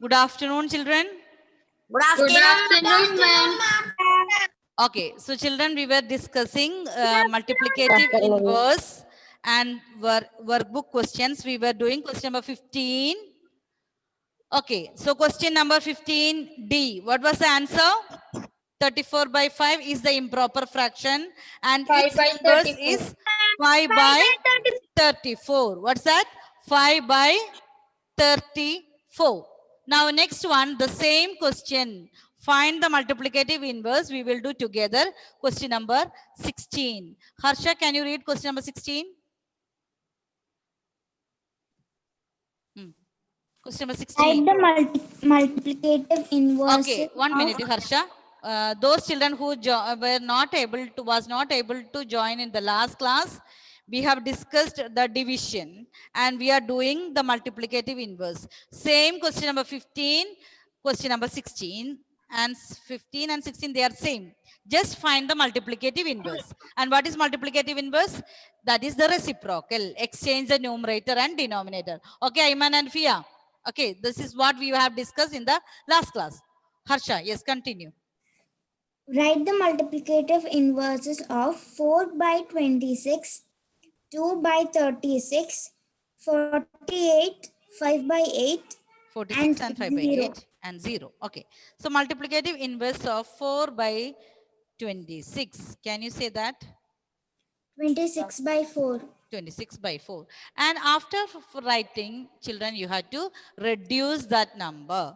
Good afternoon, children. Good afternoon, ma'am. Okay, so children, we were discussing multiplicative inverse and workbook questions. We were doing question number 15. Okay, so question number 15D. What was the answer? 34 by 5 is the improper fraction and 5 its by inverse 34. is 5 by 34. What's that? 5 by 34. Now next one, the same question. Find the multiplicative inverse. We will do together. Question number 16. Harsha, can you read question number 16? Question number 16. Write the multiplicative inverse. Okay, 1 minute, Harsha. Those children who was not able to join in the last class, we have discussed the division and we are doing the multiplicative inverse. Same question number 15, question number 16 and 15 and 16, they are same. Just find the multiplicative inverse. And what is multiplicative inverse? That is the reciprocal. Exchange the numerator and denominator. Okay, Ayman and Fia. Okay, this is what we have discussed in the last class. Harsha, yes, continue. Write the multiplicative inverses of 4 by 26, 2 by 36, 48, 5 by 8, 46 and 5 by 0. 8 and 0. Okay, so multiplicative inverse of 4 by 26. Can you say that? 26 by 4. 26 by 4. And after writing, children, you have to reduce that number.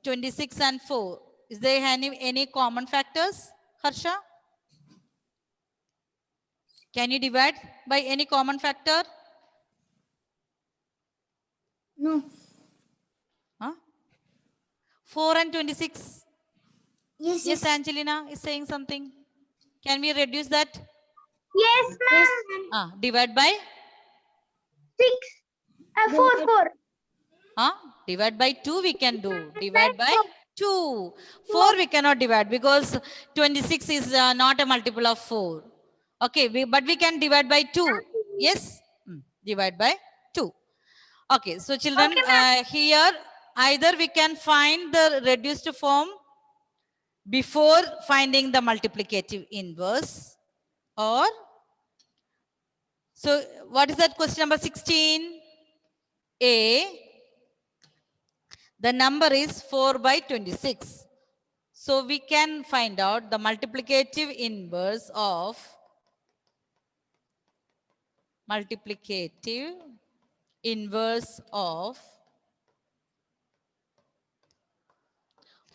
26 and 4. Is there any common factors, Harsha? Can you divide by any common factor? No. Huh? 4 and 26. Yes, Yes, Angelina is saying something. Can we reduce that? Yes, Yes, ma'am. Divide by? 6. 4. Divide by 2 we can do. Divide by 2. 4 we cannot divide because 26 is not a multiple of 4. Okay, but we can divide by 2. Yes? Divide by 2. Okay, so children, here either we can find the reduced form before finding the multiplicative inverse, or so what is that? Question number 16. A, the number is 4 by 26. So we can find out the multiplicative inverse of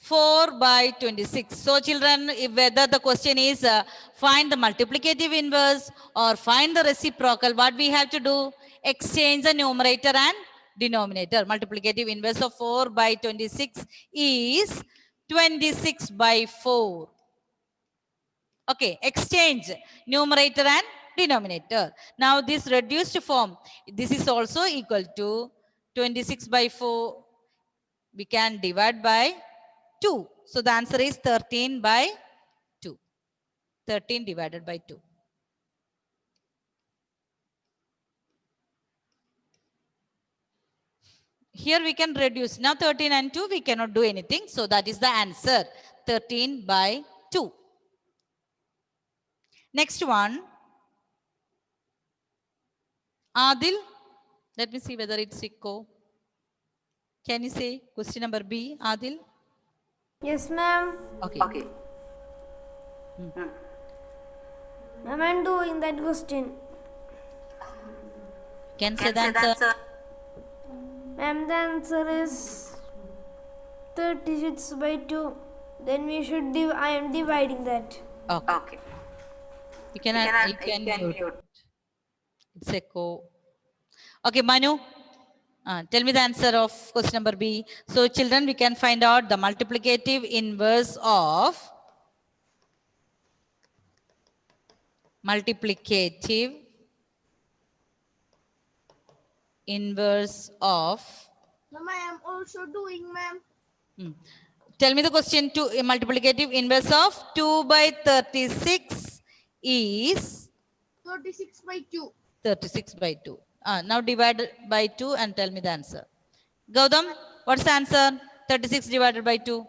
4 by 26. So children, if whether the question is find the multiplicative inverse or find the reciprocal, what we have to do? Exchange the numerator and denominator. Multiplicative inverse of 4 by 26 is 26 by 4. Okay, exchange numerator and denominator. Now this reduced form, this is also equal to 26 by 4. We can divide by 2. So the answer is 13 by 2. 13 divided by 2. Here we can reduce. Now 13 and 2 we cannot do anything. So that is the answer. 13 by 2. Next one. Adil. Let me see whether it's echo. Can you say question number B, Adil? Yes, ma'am. Okay. Ma'am, I'm doing that question. Can say the answer? Ma'am, the answer is 36 by 2. Then we should I am dividing that. Okay. You can mute. It's echo. Okay, Manu. Tell me the answer of question number B. So children, we can find out the multiplicative inverse of No, I am also doing, ma'am. Tell me the question. Multiplicative inverse of 2 by 36 is 36 by 2. 36 by 2. Now divide by 2 and tell me the answer. Gautam, what's the answer? 36 divided by 2.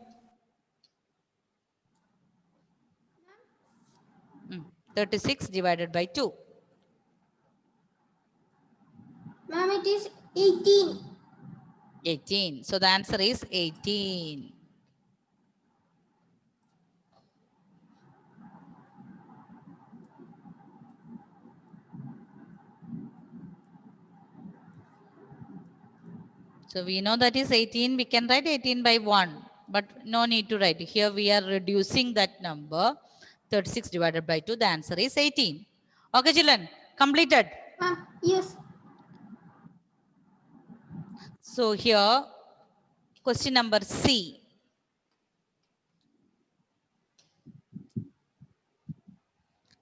36 divided by 2. Ma'am, it is 18. 18. So the answer is 18. So we know that is 18. We can write 18 by 1. But no need to write. Here we are reducing that number. 36 divided by 2. The answer is 18. Okay, children. Completed. Ma'am, yes. So here, question number C.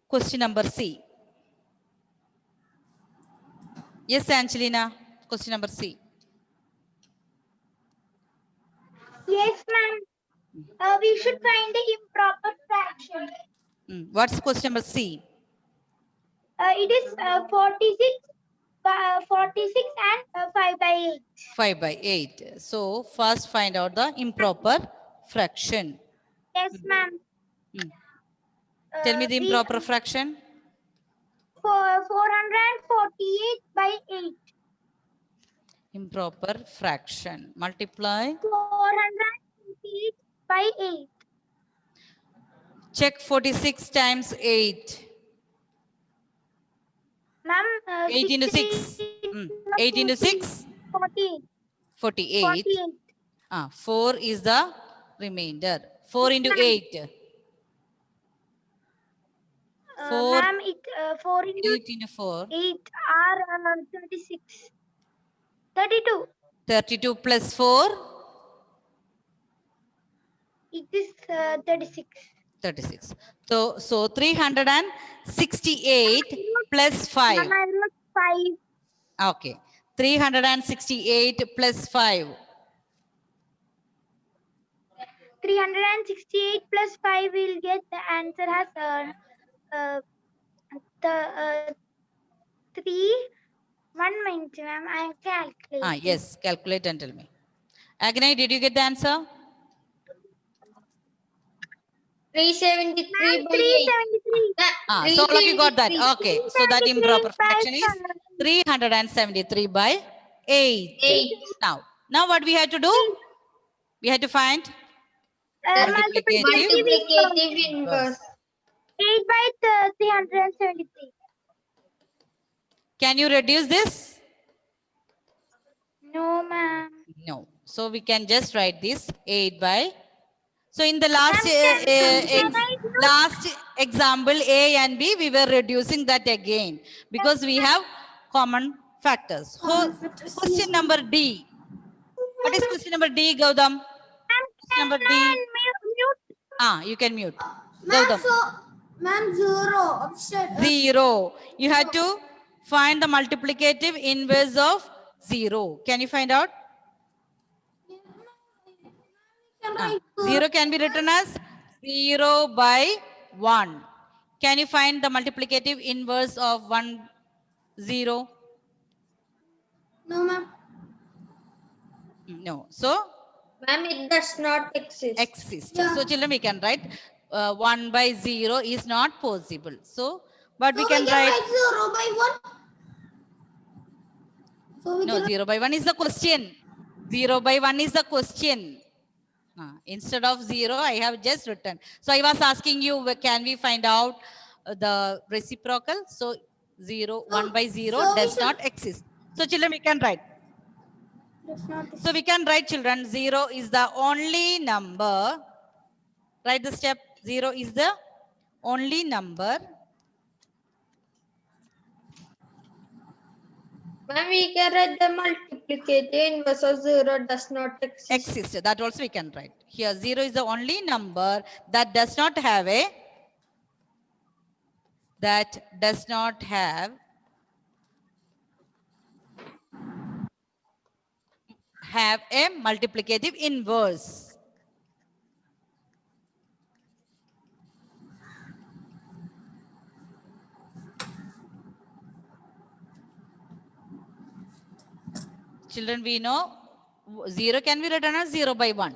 Question number C. Yes, Angelina. Question number C. Yes, ma'am. We should find the improper fraction. What's question number C? It is 46 and 5 by 8. 5 by 8. So first find out the improper fraction. Yes, ma'am. Tell me the improper fraction. 448 by 8. Improper fraction. Multiply. 448 by 8. Check 46 times 8. Ma'am, 8 into 6. 8 into 6. 48. 48. 48. 4 is the remainder. 4 into 8. 4. Ma'am, 4 into 8 into 4. 8 are 36. 32. 32 plus 4. It is 36. 36. So 368 plus 5. Ma'am, I wrote 5. Okay. 368 plus 5. 368 plus 5 will get the answer as 3. 1 minute, ma'am. I am calculating. Yes. Calculate and tell me. Agnay, did you get the answer? 373 by 8. So all of you got that. Okay. So that improper fraction is 373 by 8. Now what we have to do? We have to find Multiplicative inverse. 8 by 373. Can you reduce this? No, ma'am. No. So we can just write this 8 by. So in the last last example A and B, we were reducing that again because we have common factors. So question number D. What is question number D, Gautam? Question number D. You can mute. Gautam. Ma'am, 0. 0. You have to find the multiplicative inverse of 0. Can you find out? 0 can be written as 0 by 1. Can you find the multiplicative inverse of 1, 0? No, ma'am. No. So? Ma'am, it does not exist. Yeah. So children, we can write 1 by 0 is not possible. So, but we can write 0 by 1. So we no, 0 by 1 is the question. 0 by 1 is the question. Instead of 0, I have just written. So I was asking you, can we find out the reciprocal? So 1 by 0 does not exist. So children, we can write. So we can write, children, 0 is the only number. Write the step. 0 is the only number. Ma'am, we can write the multiplicative inverse of 0 does not Exist. That also we can write. Here 0 is the only number that does not have a multiplicative inverse. Children, we know 0 can be written as 0 by 1.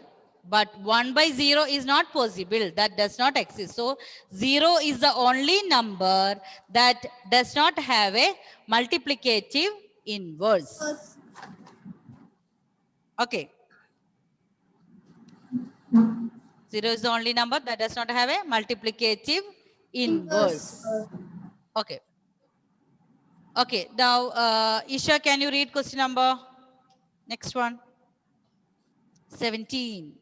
But 1 by 0 is not possible. That does not exist. So 0 is the only number that does not have a multiplicative inverse. First. Okay. 0 is the only number that does not have a multiplicative inverse. Okay. Okay. Now, Isha, can you read question number? Next one. 17.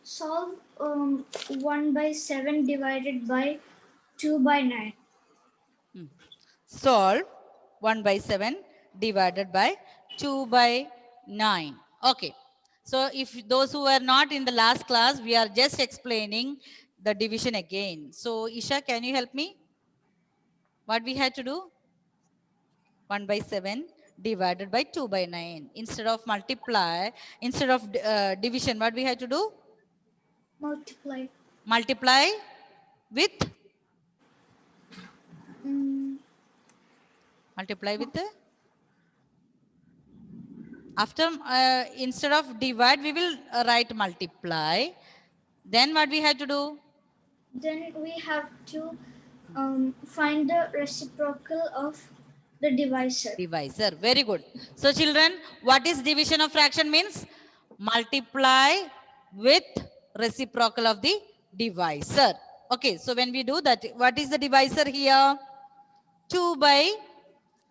Solve 1 by 7 divided by 2 by 9. Solve 1 by 7 divided by 2 by 9. Okay. So if those who were not in the last class, we are just explaining the division again. So Isha, can you help me? What we had to do? 1 by 7 divided by 2 by 9. Instead of multiply, instead of division, what we had to do? Multiply. Multiply with? Multiply with the? After, instead of divide, we will write multiply. Then what we had to do? Then we have to find the reciprocal of the divisor. Divisor. Very good. So children, what is division of fraction means? Multiply with reciprocal of the divisor. Okay. So when we do that, what is the divisor here? 2 by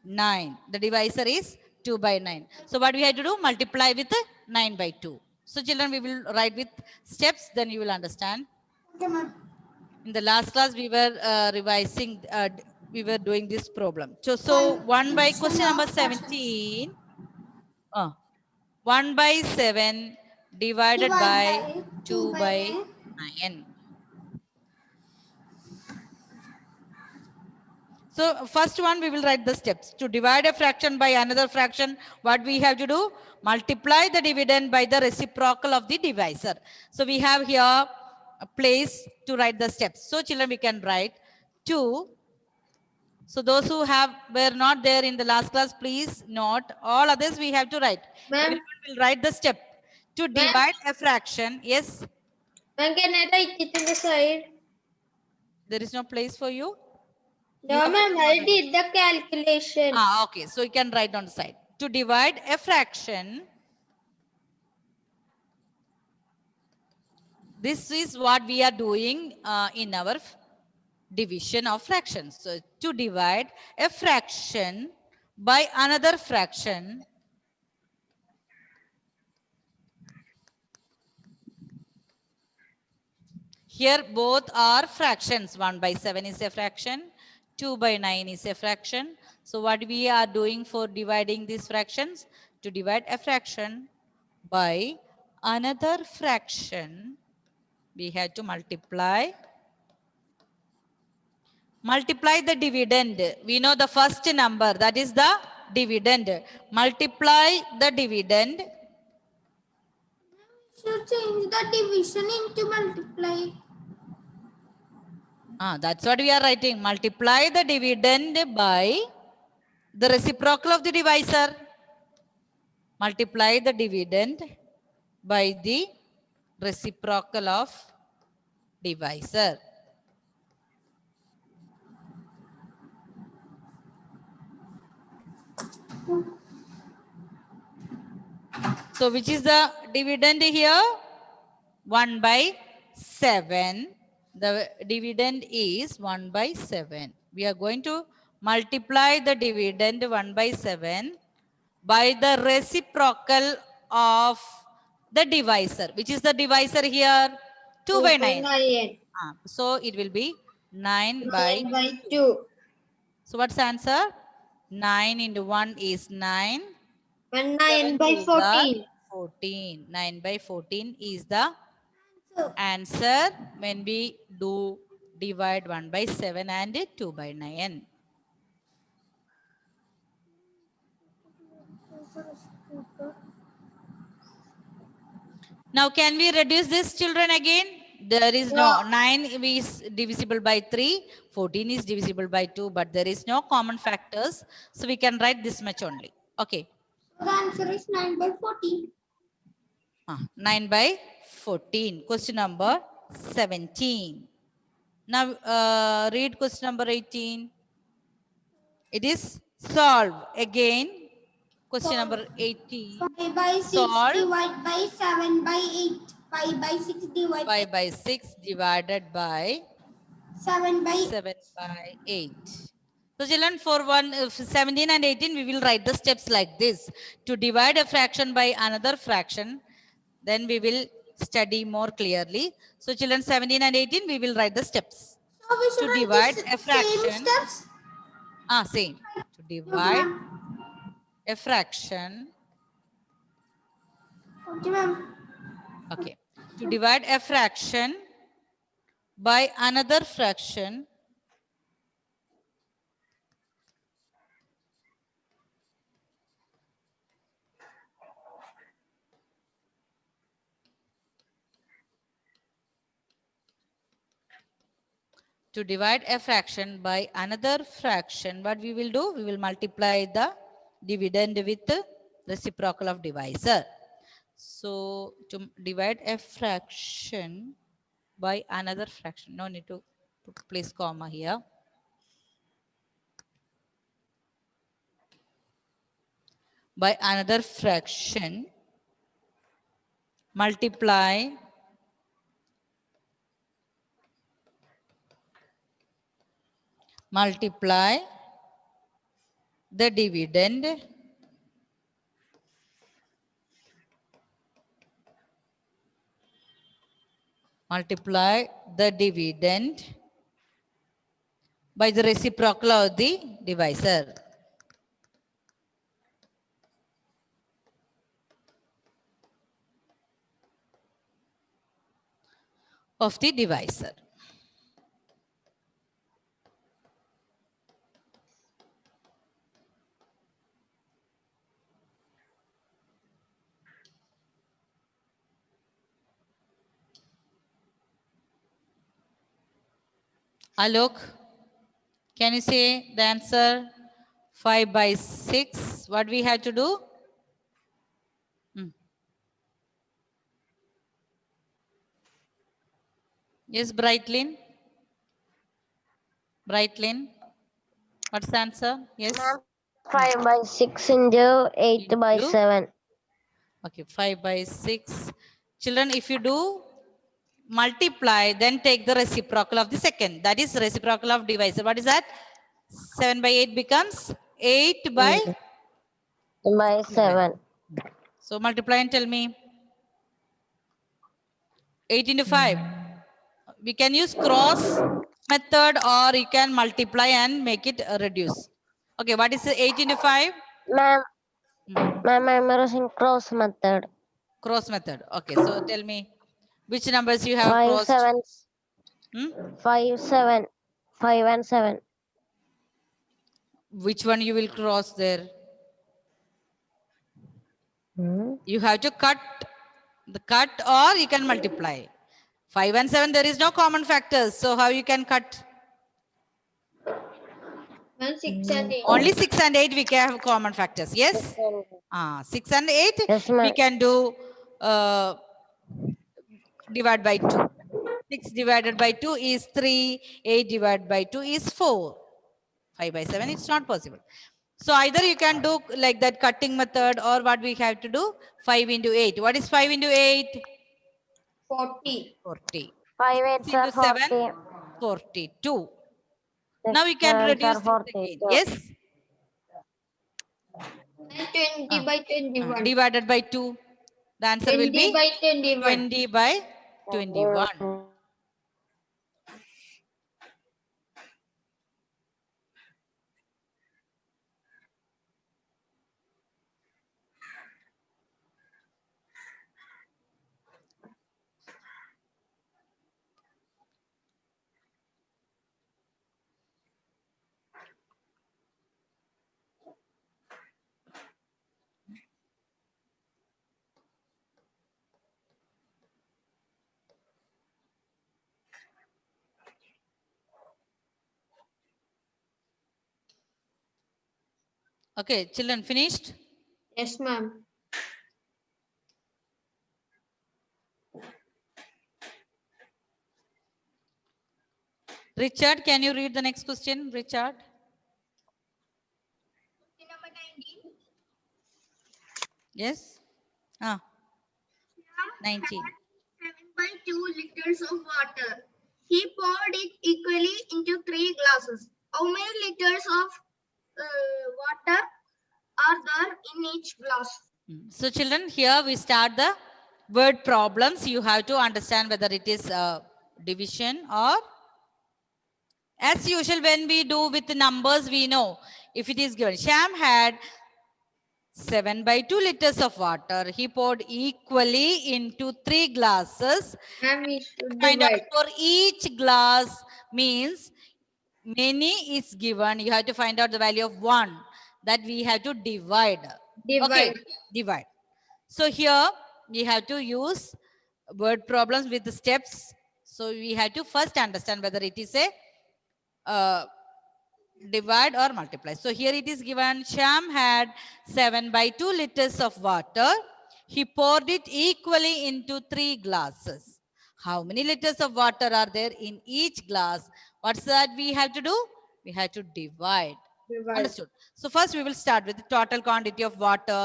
9. The divisor is 2 by 9. So what we have to do? Multiply with 9 by 2. So children, we will write with steps, then you will understand. Okay, ma'am. In the last class, we were revising, we were doing this problem. So 1 by question number 17. 1 by 7 divided by 2 by 9. So first one, we will write the steps. To divide a fraction by another fraction, what we have to do? Multiply the dividend by the reciprocal of the divisor. So we have here a place to write the steps. So children, we can write 2. So those who were not there in the last class, please note. All others we have to write. Everyone will write the step. To divide a fraction, yes. Ma'am, can I write it in the side? There is no place for you. No, ma'am, I did the calculation. Okay. So you can write on the side. To divide a fraction, this is what we are doing in our division of fractions. So to divide a fraction by another fraction, here both are fractions. 1 by 7 is a fraction. 2 by 9 is a fraction. So what we are doing for dividing these fractions? To divide a fraction by another fraction, we have to multiply the dividend. We know the first number, that is the dividend. Multiply the dividend. Should change the division into multiply. That's what we are writing. Multiply the dividend by the reciprocal of the divisor. Multiply the dividend by the reciprocal of divisor. So which is the dividend here? 1 by 7. The dividend is 1 by 7. We are going to multiply the dividend 1 by 7 by the reciprocal of the divisor. Which is the divisor here? 2 by 9. So it will be 9 by 2. So what's the answer? 9 into 1 is 9. And 9 by 14. 14. 9 by 14 is the answer when we do divide 1 by 7 and 2 by 9. Now can we reduce this, children, again? There is no 9 is divisible by 3, 14 is divisible by 2, but there is no common factors. So we can write this much only. Okay. The answer is 9 by 14. 9 by 14. Question number 17. Now read question number 18. It is solve. Again, question number 18. 5 by 6 Solve divided by 7 by 8. 5 by 6 divided 5 by 6 divided by 7 by 7 by 8. So children, for 17 and 18, we will write the steps like this. To divide a fraction by another fraction, then we will study more clearly. So children, 17 and 18, we will write the steps. So we should To write divide the a same fraction, steps. same. To Okay, divide ma'am. a fraction, Okay, ma'am. okay. To divide a fraction by another fraction, to divide a fraction by another fraction, what we will do? We will multiply the dividend with the reciprocal of divisor. So to divide a fraction by another fraction, no need to place comma here. By another fraction, multiply the dividend by the reciprocal of the divisor. Of the divisor. Alok, can you say the answer? 5 by 6. What we have to do? Yes, Brightlin. Brightlin. What's the answer? Yes. 5 by 6 into 8 by Into? 7. Okay, 5 by 6. Children, if you do multiply, then take the reciprocal of the second. That is reciprocal of divisor. What is that? 7 by 8 becomes 8 by? By 7. So multiply and tell me. 8 into 5. We can use cross method or you can multiply and make it reduce. Okay, what is 8 into 5? Ma'am, I'm using cross method. Cross method. Okay, so tell me which numbers you have 5, crossed. 7. Hmm? 5, 7. 5 and 7. Which one you will cross there? Hmm. You have to cut the cut or you can multiply. 5 and 7, there is no common factors. So how you can cut? 6 and 8. Only 6 and 8 we can have common factors. Yes? 6 and 8 Yes, we ma'am. can do divide by 2. 6 divided by 2 is 3. 8 divided by 2 is 4. 5 by 7, it's not possible. So either you can do like that cutting method or what we have to do? 5 into 8. What is 5 into 8? 40. 40. 5 6 8s are into 7? 40. 42. 6 Now we can 7s reduce are this 40. again. Yes? And 20 by 21. Divided by 2. The answer will 20 be by 21. 20 by 21. Okay, children, finished? Yes, ma'am. Richard, can you read the next question, Richard? Number 19. Yes. Ah, 19. 7/2 liters of water. He poured it equally into 3 glasses. How many liters of water are there in each glass? So children, here we start the word problems. You have to understand whether it is division or, as usual, when we do with the numbers, we know if it is given. Sham had 7/2 liters of water. He poured equally into 3 glasses. Ma'am, we should Find out divide. for each glass means many is given. You have to find out the value of 1 that we have to divide. Okay, Divide. divide. So here we have to use word problems with the steps. So we have to first understand whether it is a divide or multiply. So here it is given, Sham had 7/2 liters of water. He poured it equally into 3 glasses. How many liters of water are there in each glass? What's that we have to do? We have to divide. Divide. Understood. So first we will start with the total quantity of water,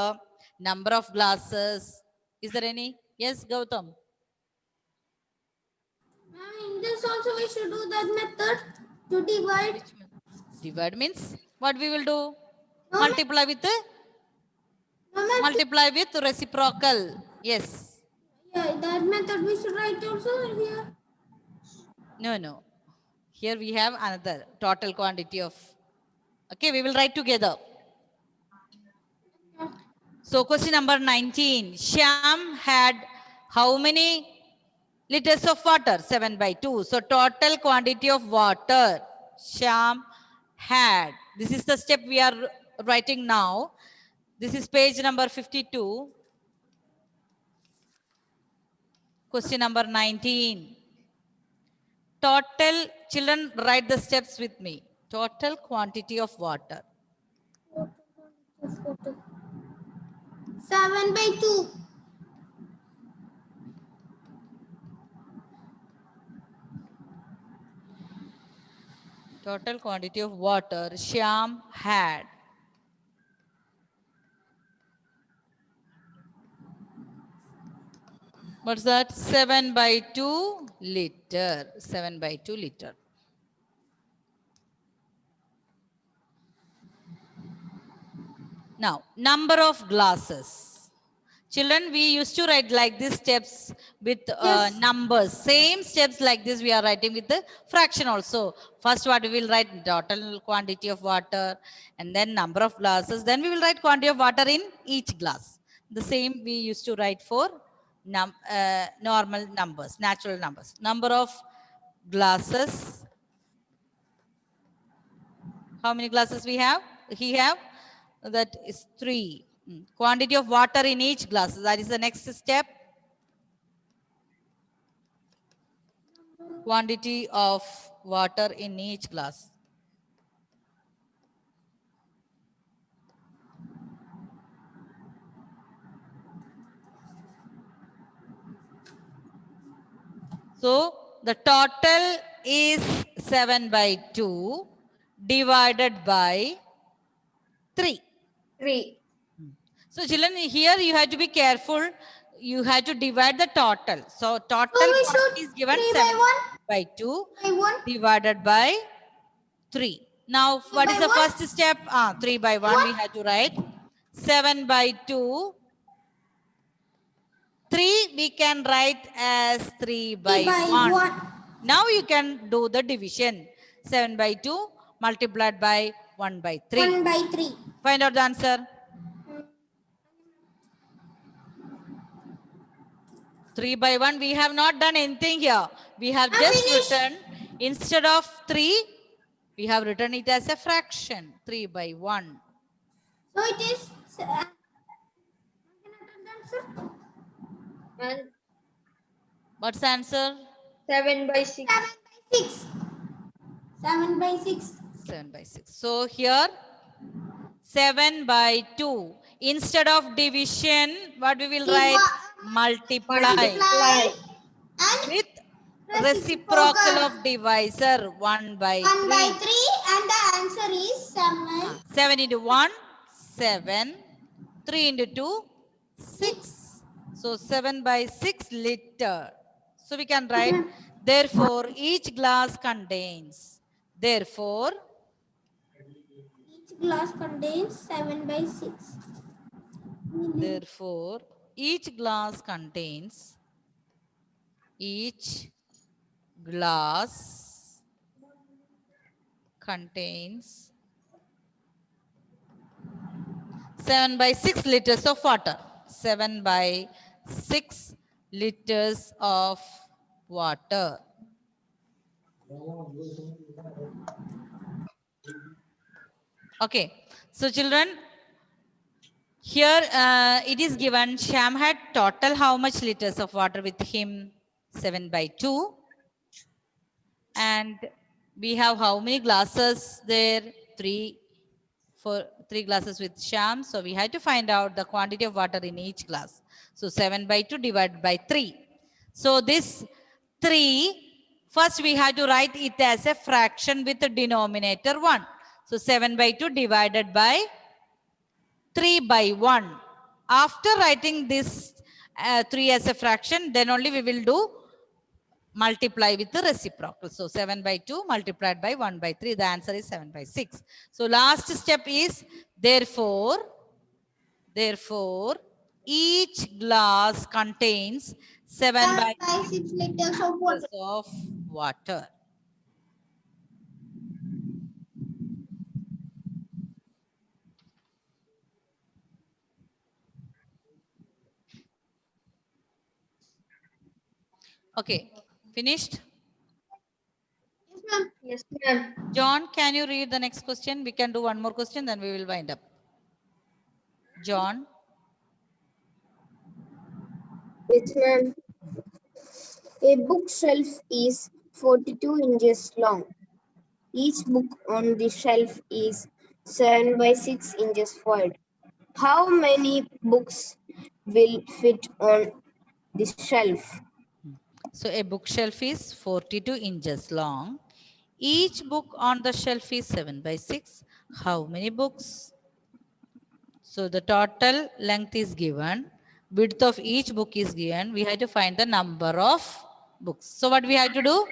number of glasses. Is there any? Yes, Gautam. In this also we should do that method to divide. Divide means what we will do? No, Multiply with the No, ma'am. multiply with reciprocal. Yes. Yeah, that method we should write also here. No. Here we have another total quantity of. Okay, we will write together. So question number 19. Sham had how many liters of water? 7/2. So total quantity of water Sham had. This is the step we are writing now. This is page number 52. Question number 19. Total, children write the steps with me. Total quantity of water. 7/2. Total quantity of water Shyam had. What's that? 7/2 liter. 7/2 liter. Now, number of glasses. Children, we used to write like these steps with numbers. Same steps like this we are writing with the fraction also. First what we will write total quantity of water and then number of glasses. Then we will write quantity of water in each glass. The same we used to write for normal numbers, natural numbers. Number of glasses. How many glasses we have? He have, that is 3. Quantity of water in each glass. That is the next step. Quantity of water in each glass. So the total is 7/2 divided by 3. 3. So children, here you have to be careful. You have to divide the total. So total we quantity should is given 7/2 divided by 3. Now what is the first step? 3/1 we have to write. 7/2. 3 we can write as 3/1. Now you can do the division. 7/2 multiplied by 1/3. 1/3. Find out the answer. 3/1. We have not done anything here. We have just written, instead of 3, we have written it as a fraction. 3/1. So it is. And What's the answer? 7/6. 7/6. 7/6. 7/6. So here 7/2. Instead of division, what we will write? Multiply. Multiply. And With reciprocal of divisor 1 by 1 by 3. 3 and the answer is 7. 7 into 1, 7. 3 into 2, 6. So 7 by 6 liter. So we can write, therefore, each glass contains. Therefore, Each glass contains 7 by 6. therefore, each glass contains. Each glass contains 7 by 6 liters of water. 7 by 6 liters of water. Okay. So children, here it is given Shyam had total how much liters of water with him? 7 by 2. And we have how many glasses there? 3 glasses with Shyam. So we had to find out the quantity of water in each glass. So 7 by 2 divided by 3. So this 3, first we had to write it as a fraction with the denominator 1. So 7 by 2 divided by 3 by 1. After writing this 3 as a fraction, then only we will do multiply with the reciprocal. So 7 by 2 multiplied by 1 by 3. The answer is 7 by 6. So last step is therefore each glass contains 7 by 6 liters of water. liters of water. Okay, finished? Yes, ma'am. John, can you read the next question? We can do one more question, then we will wind up. John. Yes, ma'am. A bookshelf is 42 inches long. Each book on the shelf is 7 by 6 inches wide. How many books will fit on the shelf? So a bookshelf is 42 inches long. Each book on the shelf is 7 by 6. How many books? So the total length is given. Width of each book is given. We have to find the number of books. So what we have to do?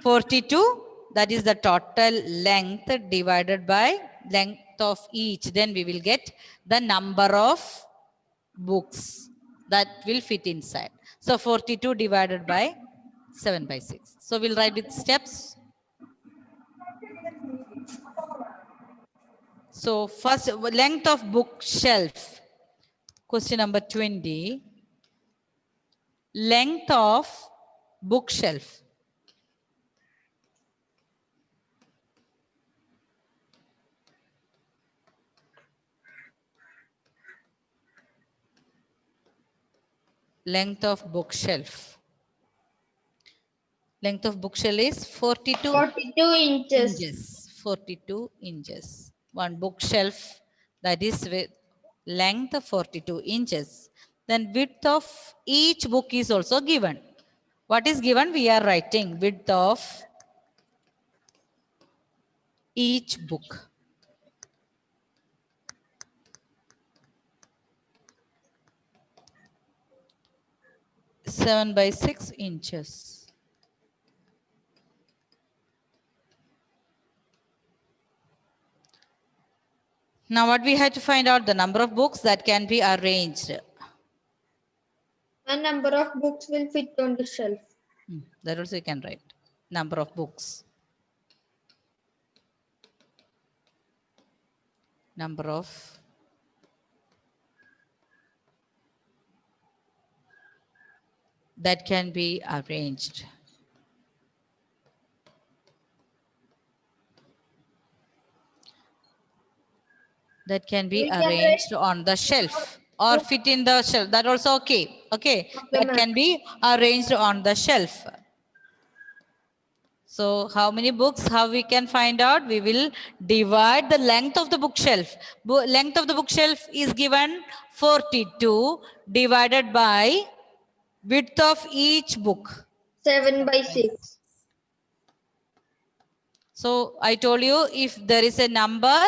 42, that is the total length divided by length of each. Then we will get the number of books that will fit inside. So 42 divided by 7 by 6. So we'll write with steps. So first, length of bookshelf. Question number 20. Length of bookshelf. Length of bookshelf. Length of bookshelf is 42 inches. 42 inches. One bookshelf, that is with length of 42 inches. Then width of each book is also given. What is given? We are writing width of each book. Seven by 6 inches. Now what we had to find out? The number of books that can be arranged. A number of books will fit on the shelf. That also you can write. Number of books. Number of that can be arranged. That can be arranged on the shelf or fit in the shelf. That also okay. Okay. That can be arranged on the shelf. So how many books, how we can find out? We will divide the length of the bookshelf. Length of the bookshelf is given 42 divided by width of each book. 7 by 6. So I told you, if there is a number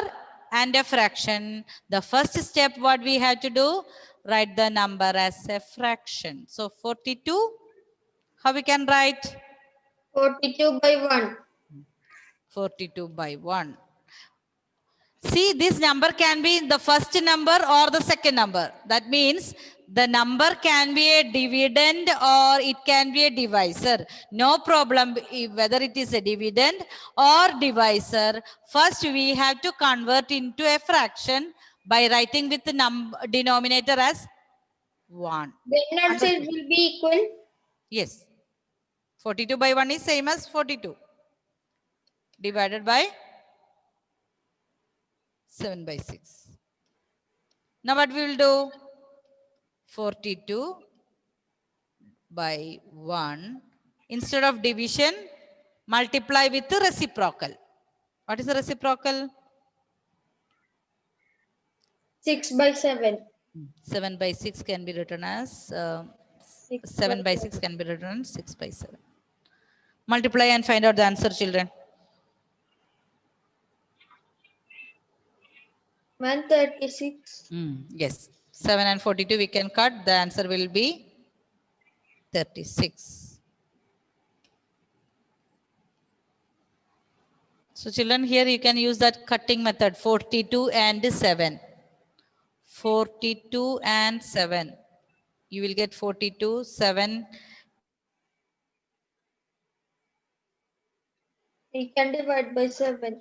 and a fraction, the first step what we have to do, write the number as a fraction. So 42, how we can write? 42 by 1. 42 by 1. See, this number can be the first number or the second number. That means the number can be a dividend or it can be a divisor. No problem whether it is a dividend or divisor. First, we have to convert into a fraction by writing with the denominator as 1. Then answer Understood? will be equal. Yes. 42 by 1 is same as 42 divided by 7 by 6. Now what we will do? 42 by 1. Instead of division, multiply with the reciprocal. What is the reciprocal? 6 by 7. 7 by 6 can be written as 6 7 by 6 can be written as 6 by 7. Multiply and find out the answer, children. 136. Yes. 7 and 42 we can cut. The answer will be 36. So children, here you can use that cutting method, 42 and 7. 42 and 7. You will get 42, 7. We can divide by 7.